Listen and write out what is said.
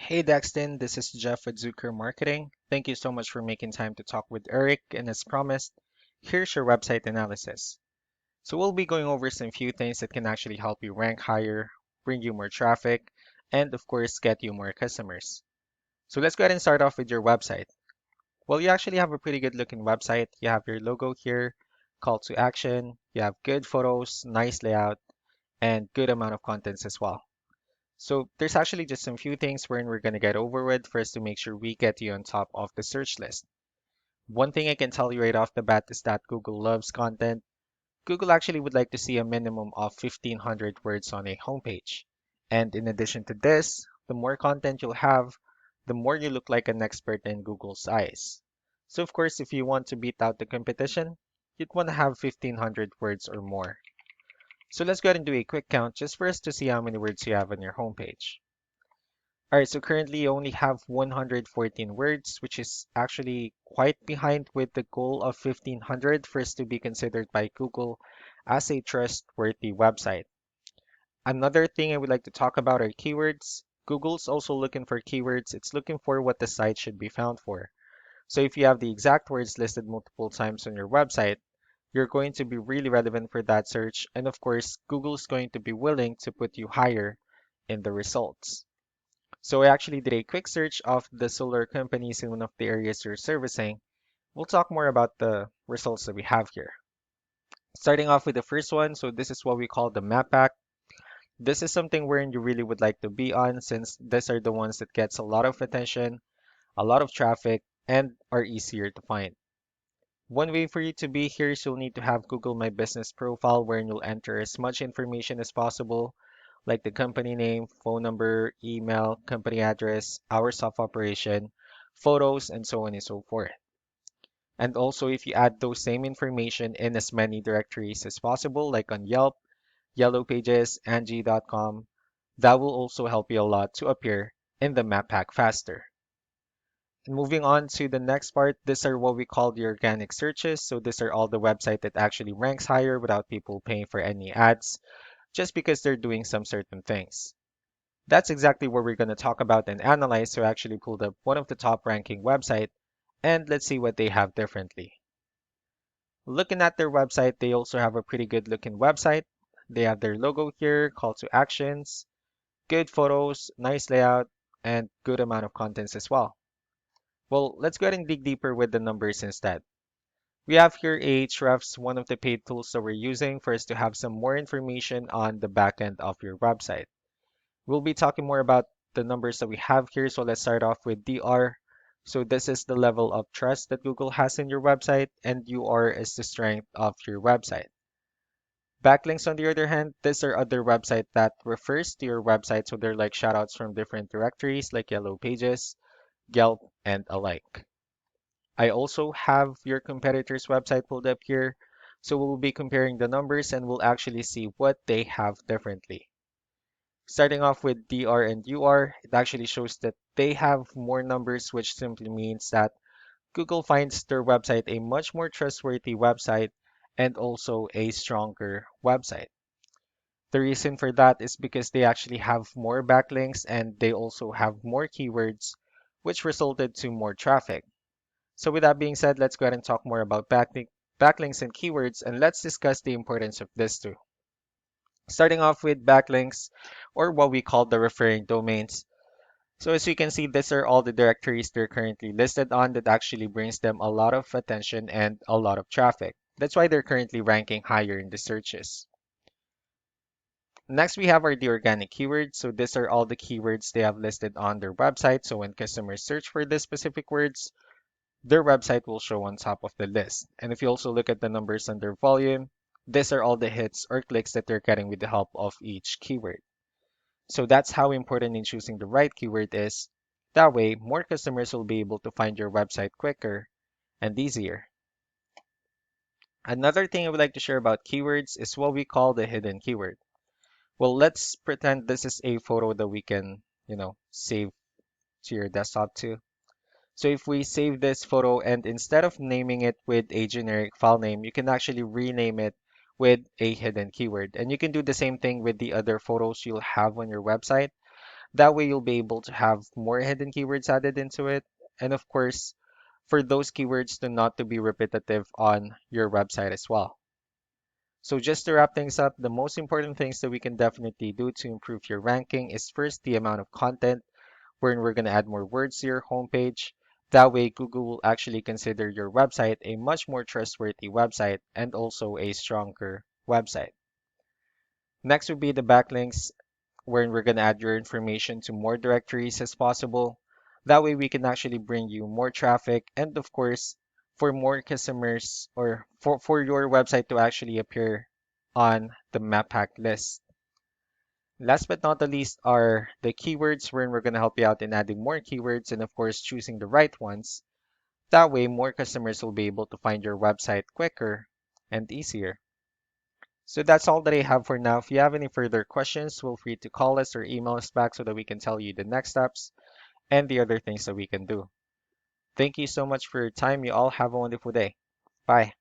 Hey Daxton, this is Jeff with Zucker Marketing. Thank you so much for making time to talk with Eric. And as promised, here's your website analysis. So we'll be going over some few things that can actually help you rank higher, bring you more traffic, and of course, get you more customers. So let's go ahead and start off with your website. Well, you actually have a pretty good looking website. You have your logo here, call to action, you have good photos, nice layout, and good amount of contents as well. So there's actually just some few things wherein we're going to get over with first to make sure we get you on top of the search list. One thing I can tell you right off the bat is that Google loves content. Google actually would like to see a minimum of 1500 words on a homepage. And in addition to this, the more content you'll have, the more you look like an expert in Google's eyes. So of course, if you want to beat out the competition, you'd want to have 1500 words or more. So let's go ahead and do a quick count just for us to see how many words you have on your homepage. All right, so currently you only have 114 words, which is actually quite behind with the goal of 1500 for us to be considered by Google as a trustworthy website. Another thing I would like to talk about are keywords. Google's also looking for keywords. It's looking for what the site should be found for. So if you have the exact words listed multiple times on your website, you're going to be really relevant for that search. And of course, Google's going to be willing to put you higher in the results. So I actually did a quick search of the solar companies in one of the areas you're servicing. We'll talk more about the results that we have here. Starting off with the first one, so this is what we call the map pack. This is something wherein you really would like to be on since these are the ones that gets a lot of attention, a lot of traffic, and are easier to find. One way for you to be here is you'll need to have Google My Business profile wherein you'll enter as much information as possible like the company name, phone number, email, company address, hours of operation, photos, and so on and so forth. And also, if you add those same information in as many directories as possible, like on Yelp, Yellow Pages, Angie.com, that will also help you a lot to appear in the map pack faster. And moving on to the next part, these are what we call the organic searches. So these are all the website that actually ranks higher without people paying for any ads, just because they're doing some certain things. That's exactly what we're going to talk about and analyze. So I actually pulled up one of the top ranking website and let's see what they have differently. Looking at their website, they also have a pretty good looking website. They have their logo here, call to actions, good photos, nice layout, and good amount of contents as well. Well, let's go ahead and dig deeper with the numbers instead. We have here Ahrefs, one of the paid tools that we're using for us to have some more information on the back end of your website. We'll be talking more about the numbers that we have here. So let's start off with DR. So this is the level of trust that Google has in your website, and UR is the strength of your website. Backlinks, on the other hand, these are other websites that refers to your website. So they're like shoutouts from different directories like Yellow Pages, Yelp, and alike. I also have your competitor's website pulled up here. So we'll be comparing the numbers and we'll actually see what they have differently. Starting off with DR and UR, it actually shows that they have more numbers, which simply means that Google finds their website a much more trustworthy website and also a stronger website. The reason for that is because they actually have more backlinks and they also have more keywords, which resulted to more traffic. So with that being said, let's go ahead and talk more about backlinks and keywords, and let's discuss the importance of this too. Starting off with backlinks, or what we call the referring domains. So as you can see, these are all the directories they're currently listed on that actually brings them a lot of attention and a lot of traffic. That's why they're currently ranking higher in the searches. Next, we have the organic keywords. So these are all the keywords they have listed on their website. So when customers search for these specific words, their website will show on top of the list. And if you also look at the numbers under volume, these are all the hits or clicks that they're getting with the help of each keyword. So that's how important in choosing the right keyword is. That way, more customers will be able to find your website quicker and easier. Another thing I would like to share about keywords is what we call the hidden keyword. Well, let's pretend this is a photo that we can, save to your desktop too. So if we save this photo and instead of naming it with a generic file name, you can actually rename it with a hidden keyword. And you can do the same thing with the other photos you'll have on your website. That way you'll be able to have more hidden keywords added into it. And of course, for those keywords to not to be repetitive on your website as well. So just to wrap things up, the most important things that we can definitely do to improve your ranking is first the amount of content, wherein we're going to add more words to your homepage. That way, Google will actually consider your website a much more trustworthy website and also a stronger website. Next would be the backlinks, wherein we're going to add your information to more directories as possible. That way, we can actually bring you more traffic and, of course, for more customers or for your website to actually appear on the map hack list. Last but not the least are the keywords, wherein we're going to help you out in adding more keywords and, of course, choosing the right ones. That way, more customers will be able to find your website quicker and easier. So that's all that I have for now. If you have any further questions, feel free to call us or email us back so that we can tell you the next steps and the other things that we can do. Thank you so much for your time. You all have a wonderful day. Bye.